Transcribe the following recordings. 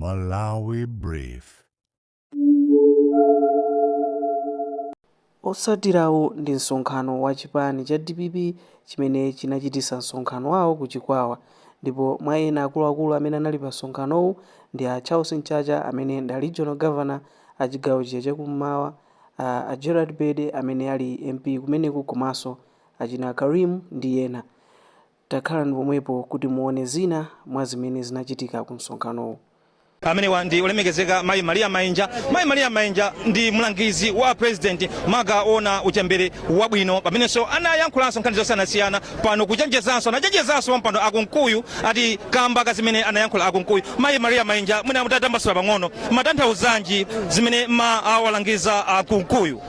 Malawi Brief. Osatirawo ndi msonkhano wa chipani cha DPP chimene chinachitisa msonkhano wawo ku Chikwawa, ndipo mwa ena akuluakulu amene anali pa msonkhanowu ndi a Charles Mchacha amene ndi regional governor a chigawo chakummawa, a Gerald Bede amene ali MP kumeneku, komanso achina Karim ndi ena. Takhala ndi pomwepo kuti muone zina mwa zimene zinachitika ku msonkhanowu. Amene wandi ulemekezeka Mayi Maria Mainja. Mayi Maria Mainja ndi mlangizi wa president magaona uchembere wabwino pamenenso anayankhulanso nkhani zosiyanasiyana pano kuchenjezanso anachenjezanso mpando akunkuyu ati kamba kazimene anayankhula akunkuyu. Mayi Maria Mainja mwina mutatambasula pang'ono matanthauzanji zimene awalangiza akunkuyu.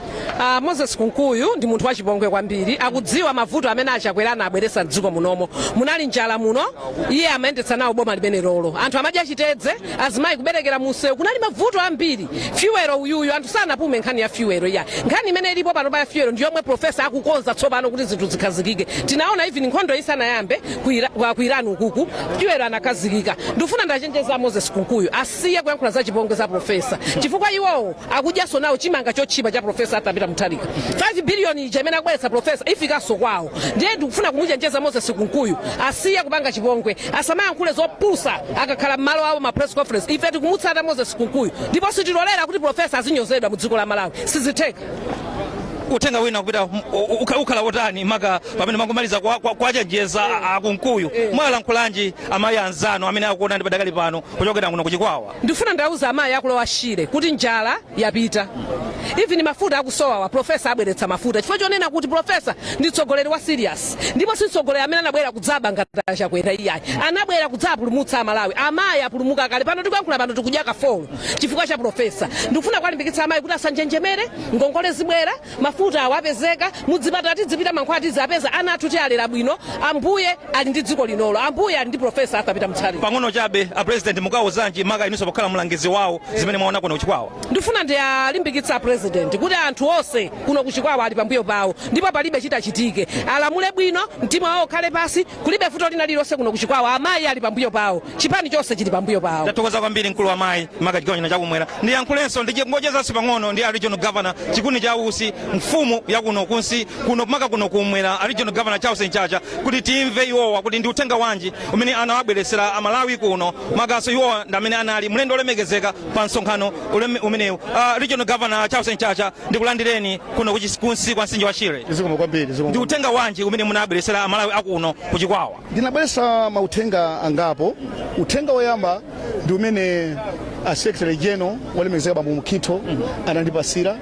Moses Kunkuyu ndi munthu wachipongwe kwambiri, akudziwa mavuto amene achakwerana abweresa mdziko munomo. Munali njala muno, iye amayendetsa nawo boma limene lolo. Anthu amadya chitedze, azimayi kuberekera munsewu, kunali mavuto ambiri. Fuwero uyuyu anthu sanapume nkhani ya fuwero ya. Nkhani imene ilipo pano pa fuwero ndiyo mwe profesa akukonza tsopano kuti zinthu zikhazikike. Tinaona hivi nkhondo isanayambe ku Iran ukuku, fuwero anakhazikika. Ndifuna ndachenjeza Moses Kunkuyu asiye kuyankhula za chipongwe za profesa. Chifukwa iwowo akudyaso nawo chimanga chochipa cha profesa atapita Mutharika. 5 billion ija imene akubweretsa profesa ifikaso kwawo. Ndiye ndikufuna kumuchenjeza Moses Kunkuyu asiye kupanga chipongwe, asamayankhule zopusa akakhala m'malo awo ma press conference. Ife tikumutsata Moses Kunkuyu ndipo sitilolera kuti profesa azinyozedwa mu dziko la Malawi. Sizitheka. Utenga wina kupita ukhala wotani maka pamene mangomaliza kwachenjeza akunkuyu mwayankhulanji amayi anzano amene akuona ndi padakali pano kuchokera kuno ku Chikwawa. Ndifuna ndauza amayi akulowa Shire kuti njala yapita. Even mafuta akusowa wa profesa abweretsa mafuta. Chifukwa chonena kuti profesa ndi mtsogoleri wa serious. Ndipo si mtsogoleri amene anabwera kudzaba ngati chakwera iyayi. Anabwera kudzapulumutsa Malawi. Amayi apulumuka kale pano tikuyankhula pano tikudya kafolo chifukwa cha profesa. Ndikufuna kwalimbikitsa amayi kuti asanjenjemere, ngongole zibwera, mafuta awapezeka, mudzipata tizipita mankhwati zapeza ana athu tialera bwino. Ambuye ali ndi dziko linolo. Ambuye ali ndi profesa akapita Mutharika. Pang'ono chabe a president mukawuzanji maka inunso pokhala mlangizi wawo zimene mwaona kuno ku Chikwawa. Ndifuna ndiyalimbikitsa president kuti anthu onse kuno ku Chikwawa ali pambuyo pawo ndipo palibe chitachitike. Alamule bwino, mtima wawo ukhale pasi, kulibe futo lina lililonse kuno ku Chikwawa. Amayi ali pambuyo pawo, chipani chonse chili pambuyo pawo. Ndatokoza kwambiri mkulu wa mayi maka chigawo chino chakumwera. Ndiyankhulenso ngochezanso pang'ono ndi a regional governor chikuni cha usi mfumu ya kuno kunsi kuno maka kuno kumwera a regional governor Charles Mchacha kuti timve iwowa kuti ndi utenga wanji umene anawabweresera Amalawi kuno makaso iwowa ndi amene anali mlendo olemekezeka pa msonkhano umenewu. Regional governor Charles Mchacha ndikulandireni kuno kunsi kwa mtsinje wa Shire. Ndi utenga wanji umene munabweresera Amalawi akuno ku Chikwawa. Ndinabweresa mautenga angapo. Utenga woyamba ndi umene a Secretary General walemekezeka Bambo Mukito anandipasira,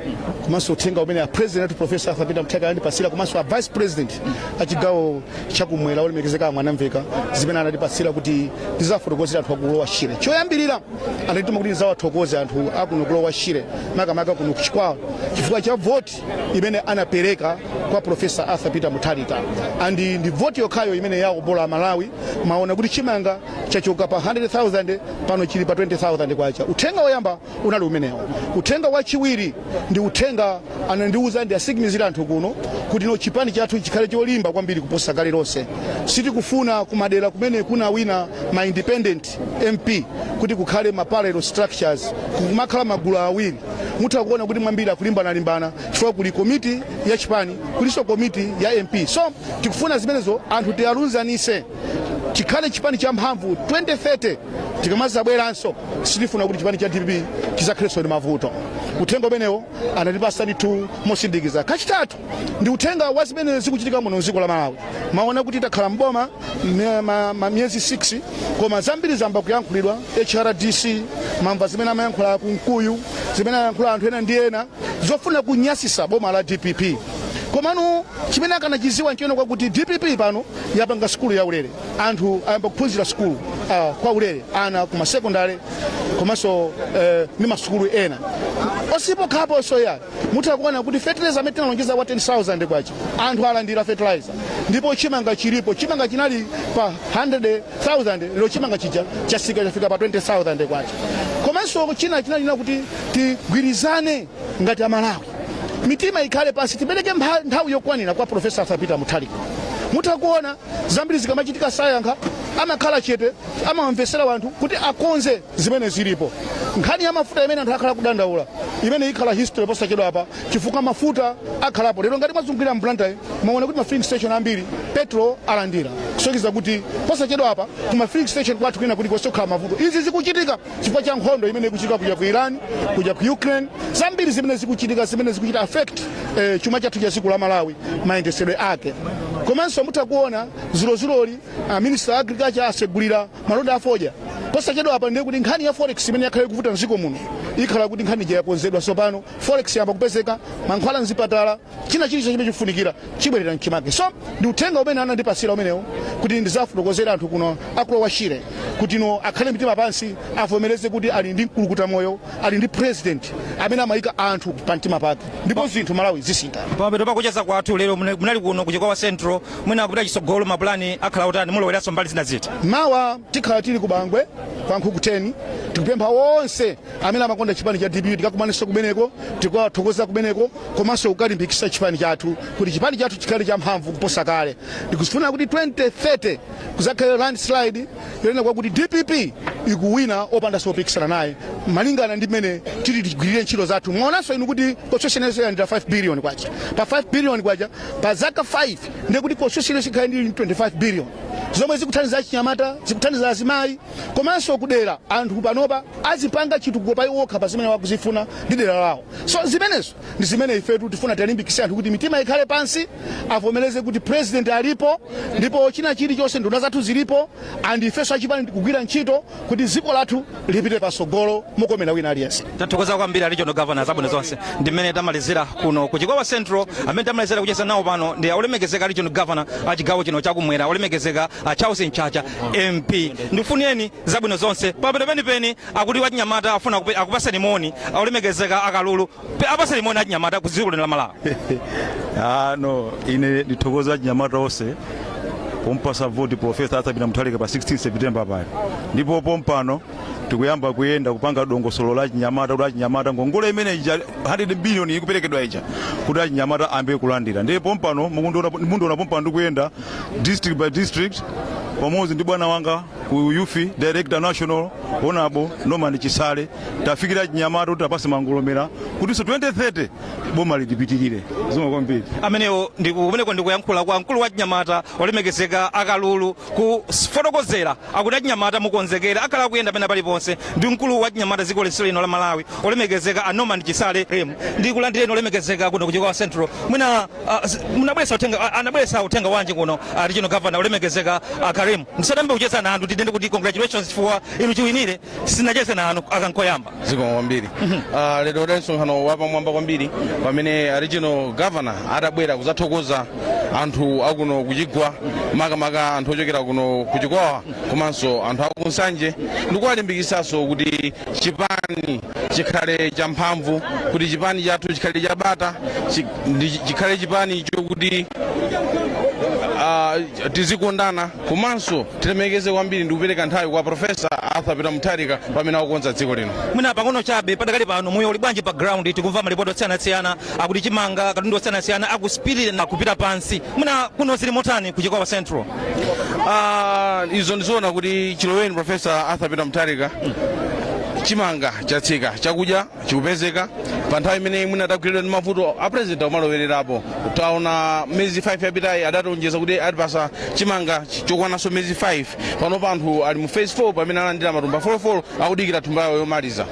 komanso utenga umene a President Professor Arthur Peter Mutharika anandipasira, komanso a Vice President a chigawo chakumwera walemekezeka Mwanamveka zimene anandipasira kuti ndizafotokozera anthu akulowa Shire. Choyambirira anandituma kuti ndizawathokoze anthu akuno kulowa Shire makamaka kuno ku Chikwawa chifukwa cha voti imene anapereka kwa Professor Arthur Peter Mutharika. Andi ndi voti yokhayo imene yakubola Malawi, maona kuti chimanga chachoka pa 100,000 pano chili pa 20,000 kwacha. Utenga woyamba unali umenewo. Utenga wachiwiri ndi utenga anandiuza ndi asigimizira anthu kuno kuti no chipani chathu chikhale cholimba kwambiri kuposa kale lonse. Sitikufuna kumadera kumene kuna wina ma independent MP kuti kukhale ma parallel structures, kumakhala magulu awiri. Mutakuona kuti mwambiri akulimbana chifukwa kuli komiti ya chipani, kuliso komiti ya MP. So tikufuna zimenezo anthu tiarunzanise chikhale chipani cha mphamvu 2030 tikamaza bweranso. Sitifuna kuti chipani cha DPP chizakhaleso ndi mavuto. Utenga umenewo anatipasa nditu mosindikiza. Kachitatu ndi utenga wa zimene zikuchitika muno mdziko la Malawi. Maona kuti takhala mboma miyezi 6 koma zambiri zamba kuyankhulidwa HRDC, mamva zimene amayankhula Kunkuyu, zimene amayankhula anthu ena ndi ena zofuna kunyasisa boma la DPP. Komano chimene akanachiziwa nchiona kwa kuti DPP pano yapanga skulu ya ulere. Anthu ayamba kuphunzira skulu kwa ulere ana kuma secondary komanso ni masukulu ena. Osipo khapo soya mutakuona kuti fertilizer amene tinalonjeza wa 10,000 kwacha anthu alandira fertilizer, ndipo chimanga chilipo, chimanga chinali pa 100,000 lero chimanga chija chafika pa 20,000 kwacha. Komanso china chinalina kuti tigwirizane ngati Amalawi, mitima ikhale pasi, tipereke nthawi yokwanira kwa Professor Arthur Peter Mutharika. mutakuona zambiri zikamachitika sayankha amakhala chete amamvesera wanthu kuti akonze zimene zilipo. Nkhani ya mafuta imene anthu akhala kudandaula imene ikhala history posachedwa apa chifukwa mafuta akhalapo lero ngati mwazungulira mblantayi mwaona kuti ma filling station ambiri petro alandira kusonyeza kuti posachedwa apa kuma filling station kwathu kwina kuti kosokhala mavuto. Izi zikuchitika chifukwa cha nkhondo imene ikuchitika kuja ku Iran kuja ku Ukraine zambiri zimene zikuchitika zimene zikuchita affect chuma chathu cha dziko la Malawi mayendesedwe ake. Komanso mutakuona ziloziloli minister agriculture asegulira malonda afoja posachedwa apa ndiye kuti nkhani ya forex imene yakhale kuvuta mziko muno ikhala kuti nkhani yakonzedwa sopano forex yamba kupezeka mankhwala mzipatala china chilichonse chimene chifunikira chibwerera mchimake. So ndi uthenga umene anandipasira umenewo kuti ndizafotokozera anthu kuno akulowa Shire kuti no akhale mitima pansi avomereze kuti ali ndi mkulukuta moyo ali ndi president amene amayika anthu pa mtima pake ndipo zinthu Malawi zisintha. Pamene pakucheza kwathu lero munali kuno kuchikowa Central mwina kupita chisogolo mapulani akhala utani muloweranso mbali zina ziti. Mawa tikhala tili ku Bangwe kwa nkhuku 10 tikupempha wonse amene amakonda chipani cha DPP tikakumananso kumeneko tikawathokoza kumeneko komanso kukalimbikitsa chipani chathu kuti chipani chathu chikhale cha mphamvu kuposa kale. Ndikufuna kuti 2030 kuzakhale landslide yonena kwa kuti DPP ikuwina opanda sopikisana naye malingana ndi mmene tili tigwirire ntchito zathu. Mwaonanso inu kuti constitution yesu yandira 5 billion kwacha pa 5 billion kwacha pa zaka 5 ndiye kuti constitution yesu ikhale ndi 25 billion zomwe zikuthandiza achinyamata zikuthandiza azimayi komanso kudera anthu panopa azipanga chitukuko pa iwokha pa zimene wakuzifuna ndi dera lawo. So zimenezo ndi zimene ifetu tifuna talimbikitse anthu kuti mitima ikhale pansi avomereze kuti president alipo ndipo china chilichonse nduna zathu zilipo and ifeso achipani kugwira ntchito kuti dziko lathu lipite pasogolo mokomera wina aliyense. Tathokoza kwambiri regional governor zabwino zonse ndi mmene tamalizira kuno ku Chikowa Central amene tamalizira kucheza nawo pano ndi olemekezeka regional governor a chigawo chino chakumwera olemekezeka Charles Nchacha MP. Ndifunieni zabwino zonse pamene penipeni akuti wachinyamata afuna akupaseni moni olemekezeka akalulu apaseni moni achinyamata ku dziko lino la Malawi. No ine ndithokoza achinyamata onse pompasa voti Professor Arthur Mutharika pa 16 September pale ndipo pompano tikuyamba kuyenda kupanga dongosolo la chinyamata kuti achinyamata ngongole imene 100 billion ikuperekedwa ija kuti achinyamata ambe kulandira. Ndipo pompano mundiona pompano ndikuyenda district by district pamodzi ndi bwana wanga ku youth director national honorable Norman Chisale tafikira chinyamata kuti apase mangolomera kuti so 2030 boma lipitirire zomwe kwambiri amenewo ndikumeneko ndikuyankhula kwa mkulu wa chinyamata olemekezeka akalulu kufotokozera akuti achinyamata mukonzekera akhala kuyenda pena paliponse ndi mkulu wa chinyamata dziko lonse lino la Malawi olemekezeka Norman Chisale ndikulandireni olemekezeka kuno ku Chikowa Central mwina anabwesa uthenga wanji kuno regional governor olemekezeka Karim ndisadambe kucheza na anthu tidende kuti congratulations for inu chiwinire sinacheze na anthu akankoyamba ziko kwambiri. Lero msonkhano wapamwamba kwambiri pamene regional governor adabwera kuzathokoza anthu akuno kuchigwa makamaka anthu ochokera kuno kuchikowa komanso anthu akunsanje ndikuwalimbikitsanso kuti chipani chikhale cha mphamvu kuti chipani chathu chikhale cha bata chikhale chipani chokuti tizikondana komanso tilemekeze kwambiri ndikupereka nthawi kwa Professor Arthur Mutharika pamene akukonza dziko lino. Mwina pang'ono chabe padakali pano moyo uli bwanji pa ground tikumva malipoti osiyanasiyana akuti chimanga katundu osiyanasiyana akuspirira na kupita pansi mwina kuno zili motani ku Chikowa Central. Izo ndizoona kuti chiloweni Professor Arthur Mutharika chimanga chatsika chakudya chikupezeka pa nthawi imene mwina adagwiridwa ndi mavuto a president omalowererapo taona mezi 5 yapitayi adatonjeza kuti adipasa chimanga chokwananso mezi 5 panopa anthu ali mu phase 4 pamene alandira matumba 44 akudikira thumba yawo yomaliza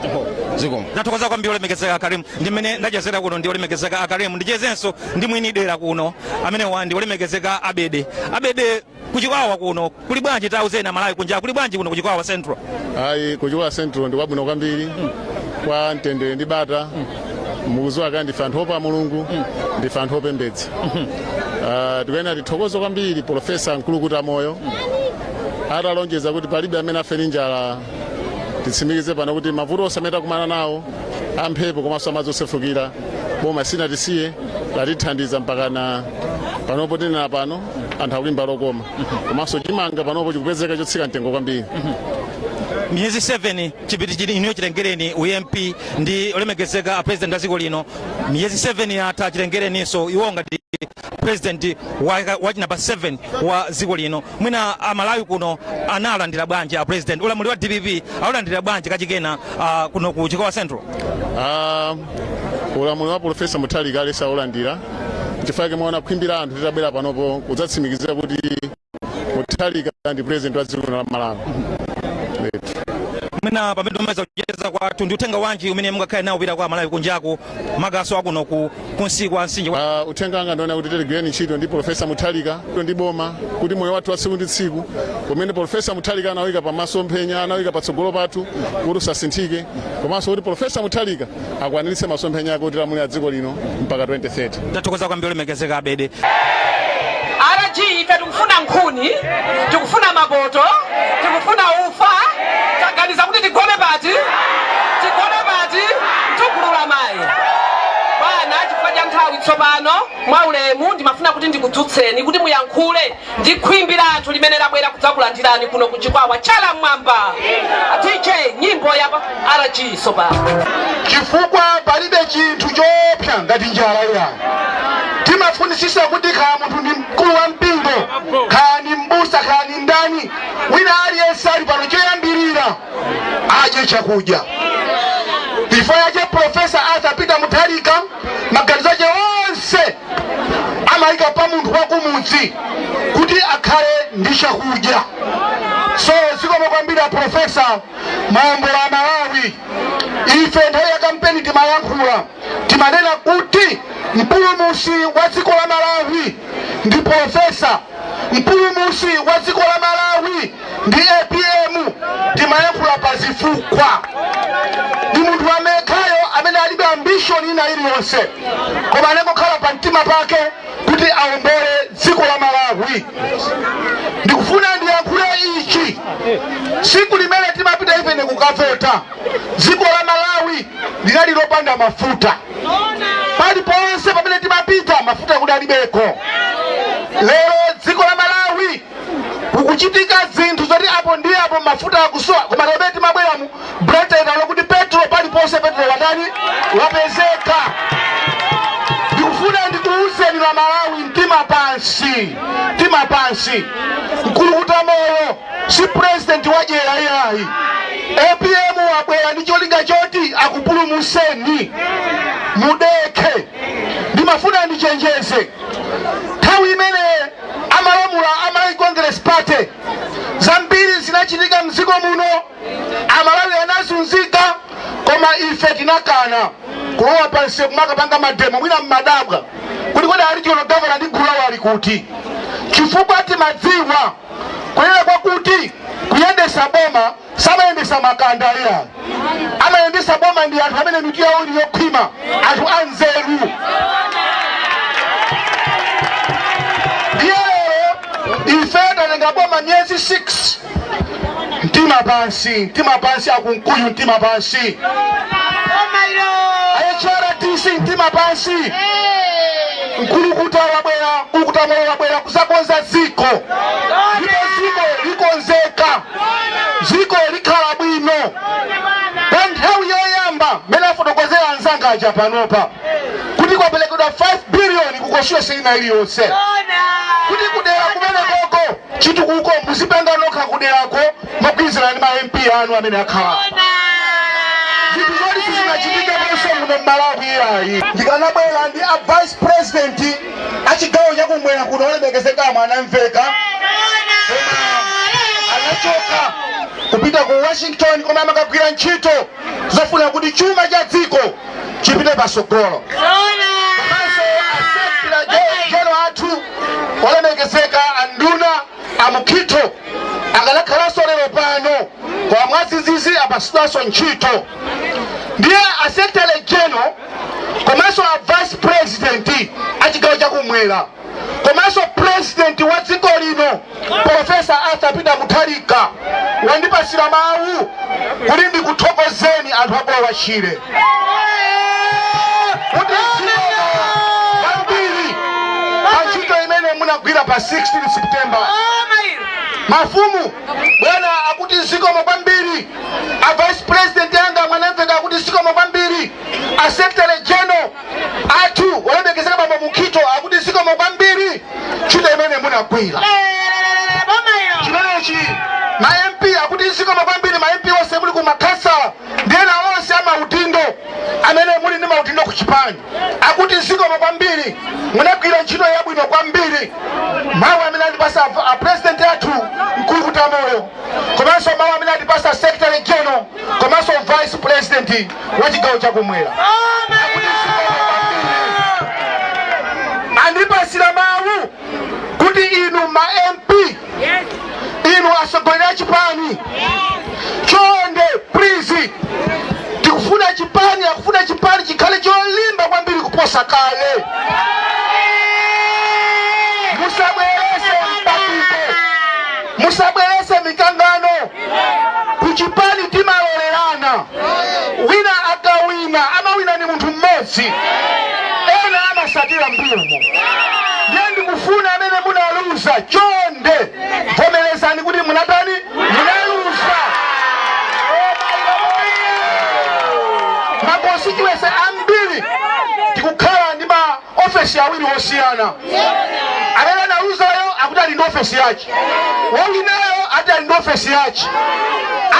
zikomo. Ndatokoza kwambiri olemekezeka Karim ndi mmene ndachezera kuno ndi olemekezeka Karim ndichezenso ndi mwini dera kuno amene wandi olemekezeka Abede kuchikwawa kuno kuli bwanji tauzena Malawi kunja kuli bwanji kuno kuchikwawa Central. Ayi kuchikwawa Central ndi kwabwino kwambiri kwa mtendere ndi bata mukuziwa kandi ndife anthu opa Mulungu ndife anthu opembedza. Tikuyena tithokoze kwambiri Professor Mkulukuta moyo atalonjeza kuti palibe amene afere njala titsimikize pano kuti mavuto osameta kumana nawo amphepo komanso amadzi osefukira boma sinatisiye latithandiza mpaka na panopo tinena pano anthu akulimba lokoma komanso chimanga panopo chikupezeka chotsika mtengo kwambiri. Miyezi 7 chipiti chili ino chilengereni UMP ndi olemekezeka president wa dziko lino miyezi 7 yatha chilengereninso iwo ngati president wa namba 7 wa dziko lino mwina Malawi kuno analandira bwanji a president ulamuli wa DPP alandira bwanji kachikena kuno ku Chikowa Central. Ulamuli wa Profesa Mutharika alesa olandira chifukwa mwana kwimbira anthu titabwera panopo kudzatsimikizira kuti Mutharika ndi president wa dziko la Malawi. Mwina pamene tomeza kucheza kwathu ndi uthenga wanji umene mungakhale nawo pita kwa Malawi kunjaku magaso akuno kunsikwa nsinje. Uthenga wanga ndiona kuti tiligwireni ntchito ndi Profesa Mutharika ndi boma kuti moyo wathu wa tsiku ndi tsiku umene Profesa Mutharika anawika pamasomphenya anawika patsogolo pathu kuti usasinthike komanso kuti Profesa Mutharika akwaniritse masomphenya ake kuti alamulire dziko lino mpaka 2030. Tathokoza kwambiri ulemekezeka Abede. RG ife tikufuna nkhuni, tikufuna maboto, tikufuna ufa, taganiza kuti tigone pati, tukulula mai. Bwana chifukwa cha nthawi tsopano mwaulemu ndimafuna kuti ndikudzutseni kuti muyankhule ndi khwimbi lathu limene labwera kudzakulandirani kuno ku Chikwawa chala mwamba. DJ nyimbo ya RG soba. Chifukwa palibe chinthu chopsa ngati njala ya. Timafunisisa kuti kaya munthu ndi mkulu wa mpingo, kaya ni mbusa, kaya ni ndani, wina aliyense ali pano choyambirira adye chakudya. Chifukwa yache Profesa Arthur Peter Mutharika maganizo ake onse amayika pa munthu wa kumudzi kuti akhale ndi chakudya. So zikomo kwambiri Profesa maombo la Malawi. Ife nthawi ya kampeni timayankhula timanena kuti mpulumusi wa dziko la Malawi ndi Profesa, mpulumusi wa dziko la Malawi ndi APM. Timayankhula pa zifukwa. Ndi munthu amekhayo amene alibe ambition ina iliyonse koma anangokhala pa mtima pake kuti awombole dziko la Malawi. Ndikufuna ndiyankhule ichi siku limene timapita ife kukavota dziko la Malawi linali lopanda mafuta. Paliponse pamene timapita mafuta kudalibeko. Lero dziko la Malawi kukuchitika zinthu zoti apo ndi apo mafuta akusowa koma lero timabwera mu Britain lokuti petrol paliponse petrol watani wapezeka. Ndikufuna ndikuuzeni la Malawi mtima pansi mkulukuta moyo si president wa jela yayi. APM wabwera ndi cholinga choti akupulumuseni mudeke. Ndimafuna ndichenjeze nthawi imene amalamula Malawi Congress Party zambiri zinachitika mdziko muno, Amalawi anazunzika koma ife tinakana kulowa pansi kumakapanga mademo mwina mmadabwa kuti kodi regional governor ndi gulu lawo ali kuti. Chifukwa timadziwa kuyenda kwakuti kuyendesa boma samayendesa makanda ya amayendesa boma ndi anthu amene mitu yawo ili yokhwima, anthu anzeru. Ife tatenga boma myezi 6 mtima pansi akunkuyu mtima pansi ayechara mtima pansi mkulukuta moyo wabwera kuzakonza ziko ndipo ziko likonzeka, ziko likhala bwino. Pa nthawi yoyamba mene afotokozera anzanga aja panopa kuti kwapelekedwa 5 billion kukoshiwa sina iliyonse kuti kudera kumene koko chitu kuko muzipanga nokha kuderako mogwizana ndi ma MP anu amene akhala. Zinthu zoti zinachitika ponso muno Malawi yayi. Ndikanabwera ndi a vice president achigawo chakumwera kuno olemekezeka mwanamveka anachoka kupita ku Washington koma amakagwira ntchito zofuna kuti chuma cha dziko chipite pasogolo. Komanso aseptira jeno athu olemekezeka anduna amukito akanakhalanso lero pano kwa mwazizizi apasidwanso ntchito. Ndiye asekretary general komanso a vice president achigawo chakumwera komanso president wa dziko lino Profesa Arthur Peter Mutharika wandipasira mawu kuti ndikuthokozeni anthu abowa wachire kuti kwambiri pa ntchito imene munagwira pa 16 September. Mafumu bwana akuti zikomo kwambiri, a vice president yanga mwanamveka akuti zikomo kwambiri, a secretary general athu olemekezeka baba Mukito akuti zikomo chakumwira chimenechi ma MP akuti ziko makwambiri ma MP wose muli kumakasa ndena wose amaudindo amene muli ndi maudindo ku Chipani akuti ziko makwambiri munagwira ntchito yabwino kwambiri mawu amene andipasa a president athu mkulu Kutamoyo komanso mawu amene andipasa secretary general komanso vice president wa chigawo chakumwera akuti ziko makwambiri andipasira mawu kuti inu ma MP inu asogolera a Chipani chonde please tikufuna Chipani akufuna Chipani chikhale cholimba kwambiri kuposa kale musabwerese mikangano ku Chipani timalolerana wina akawina amawina ni munthu mmodzi ena amasatira mbiumo ndiye ndikufuna amene munaluza chonde vomerezani kuti munatani munaluza makonstituency ambiri tikukhala ndi ma ofesi awiri osiyana amene analuzayo akuti ali ndi ofesi yace wawinayo ati ali ndi ofesi yace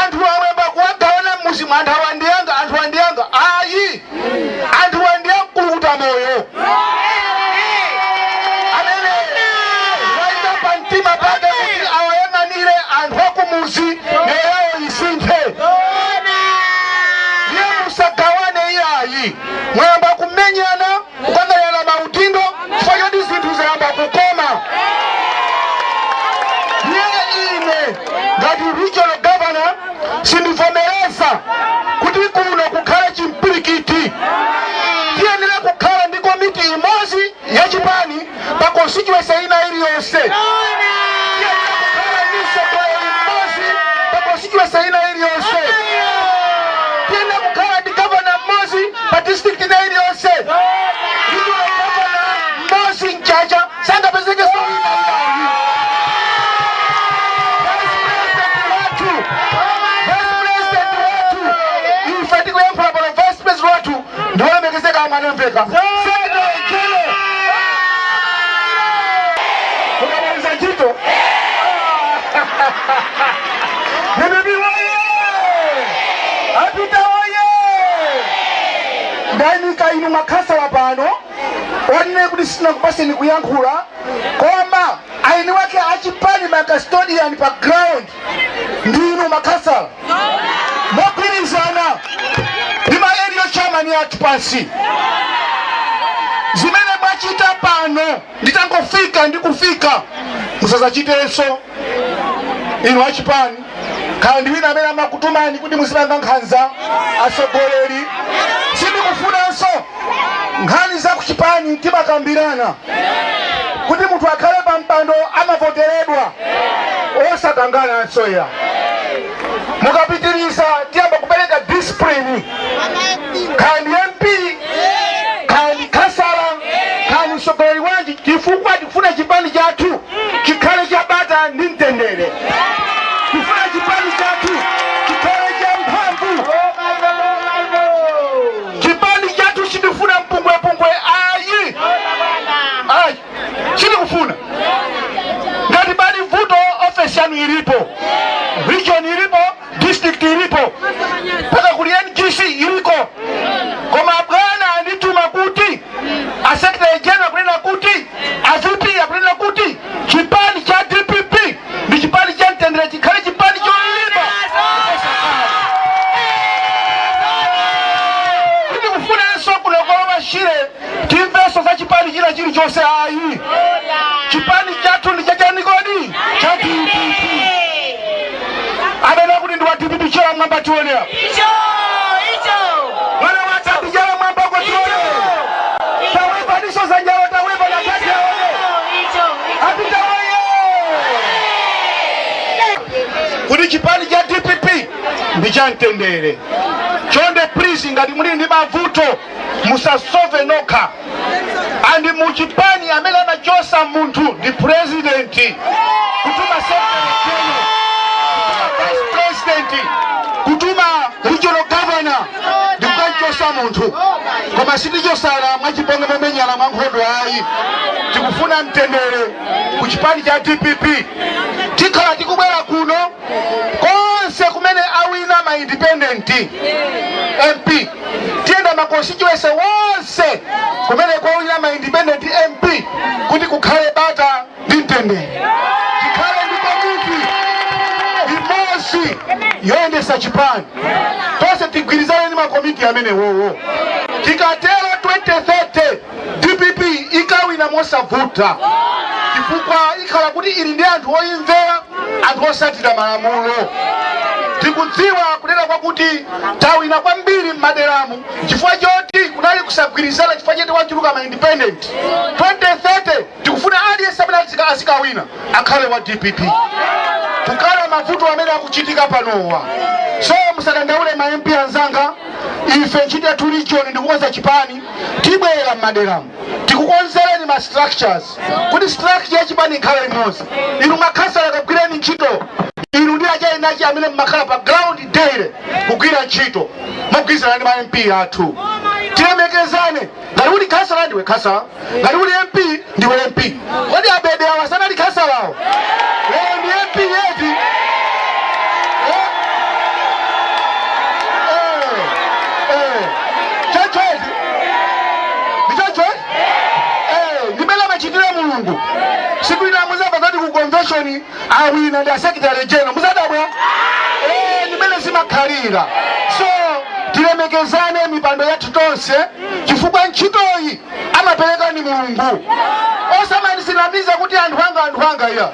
anthu awemba kuwagawana mmuzi mwa anthu awandiyanga ayi anthu wandiya mkulu Kutamoyo amene waita pa mtima pake kuti awayang'anire anthu akumuzi neyayo isinthe ndiye musagawane iyayi mwayamba kumenyana kukang'anira maudindo chifukwa choti zinthu zayamba kukoma ndiye ine ngati regional governor sindivomereza kuti kuno kukhale chimpirikiti tiyenera kukhala ndi komiti imodzi ya Chipani pa constituency ina iliyonse tiyenera kukhala ndi mtsogoleri mmodzi pa constituency ina iliyonse tiyenera kukhala ndi governor mmodzi pa district ina iliyonse regional governor mmodzi mchacha sangapezeke soina manemveka ukamaliza ntchito Bibi woye apita woye ndayimika inu makasala pano onne kuti sina kupaseni kuyankhula koma aini wake a Chipani ma custodian pa ground ndinu makasala mogwirizana ndima area chairman yathu pansi zimene mwachita pano nditangofika ndikufika musazachitenso inu a Chipani khala ndi wina amene amakutumani kuti muzipanga nkhanza asogoleri sindikufunanso nkhani za ku Chipani timakambirana kuti munthu akhale pa mpando amavoteredwa osakangananso ya mukapitiriza tiyamba kupereka discipline kandi MP kandi kasala kandi mtsogoleri wanji chifukwa tikufuna Chipani chathu chikhale chabata ndi mtendere tikufuna Chipani chathu chikhale cha mphamvu Chipani chathu chitifuna mpungwepungwe ayi chitikufuna ngati bali vuto ofesi yanu ilipo region ilipo district ilipo paka kuli NGC iliko koma bwana andituma kuti a secretary general kunena kuti a VP akunena kuti Chipani cha DPP ndi Chipani cha mtendere chikhale Chipani cholimba kuti kufunanso kunokoloma shire timveso za Chipani china chilichonse ayi Chipani chathu ndi chachanikodi cha DPP amene kuti ndi wa DPP chera mwamba tionera wana watatu jala mwamba kwa tionera tawepa niso za njalo tawepa na kati ya wane apita waye kuti Chipani cha DPP ndi cha mtendere chonde please ngati muli ndi mavuto musasove nokha andi mu Chipani amene anachosa munthu ndi president kutuma secretary general vice president kutuma regional governor ndi kukachosa munthu koma koma sitichosala mwachipongwe momenyala mwa nkhondo ayi tikufuna mtendere ku chipani cha DPP tikhala tikubwera kuno konse kumene awina ma independent MP tiyenda ma constituency wonse kumene kwawina ma independent MP kuti kukhale bata ndi mtendere tikhale ndi komiti imodzi yoyendesa chipani tonse tigwirizane ndi makomiti amene wowo tikatero 2030 DPP ikawina mosavuta chifukwa ikhala kuti ili ndi anthu oyimvera anthu osatira malamulo tikudziwa kunena kwakuti tawina kwambiri m'maderamu chifukwa choti kunali kusagwirizana chifukwa chete wachuluka ma independent 2030 tikufuna aliyense amene azikawina akhale wa DPP tukala mavuto amene akuchitika panowa so musadandaule ma MP anzanga ife ntchito yathu region ndikukonza chipani tibwera m'maderamu tikukonzereni ma structures kuti structure ya chipani ikhale imodzi inu makhansala kagwireni ntchito inu ndi ajayi nachi amene mmakhala pa ground daily kugwira ntchito mogwirizana ndi ma MP athu tilemekezane ngati uli khansala ndiwe khansala ngati uli MP ndiwe MP kodi abebe awa sanali khansalawo lero ndi MP yeti Mulungu siku ina muzaba zati ku convention awina ndi secretary general muzadabwa nimene simakhalira so tilemekezane mipando yathu tonse chifukwa ntchitoyi amapereka ni Mulungu osamaniziramiza kuti anthu anga iya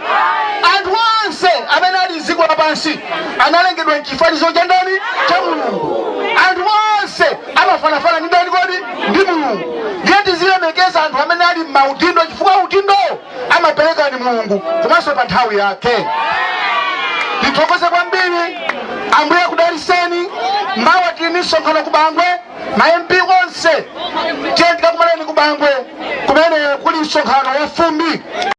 anthu onse amene ali dziko lapansi analengedwa mchifanizo cha ndani cha Mulungu anthu onse amafanafana ndi ndani kodi ndi Mulungu ngeti zilemekeza anthu amene ali m'maudindo chifukwa udindo amapereka ni Mulungu komanso pa nthawi yake ndithokoze kwambiri ambuye kudaliseni mawa tini msonkhano ku Bangwe ma MP onse tiye tikakumaleni ku Bangwe kumene kuli msonkhano wa fumbi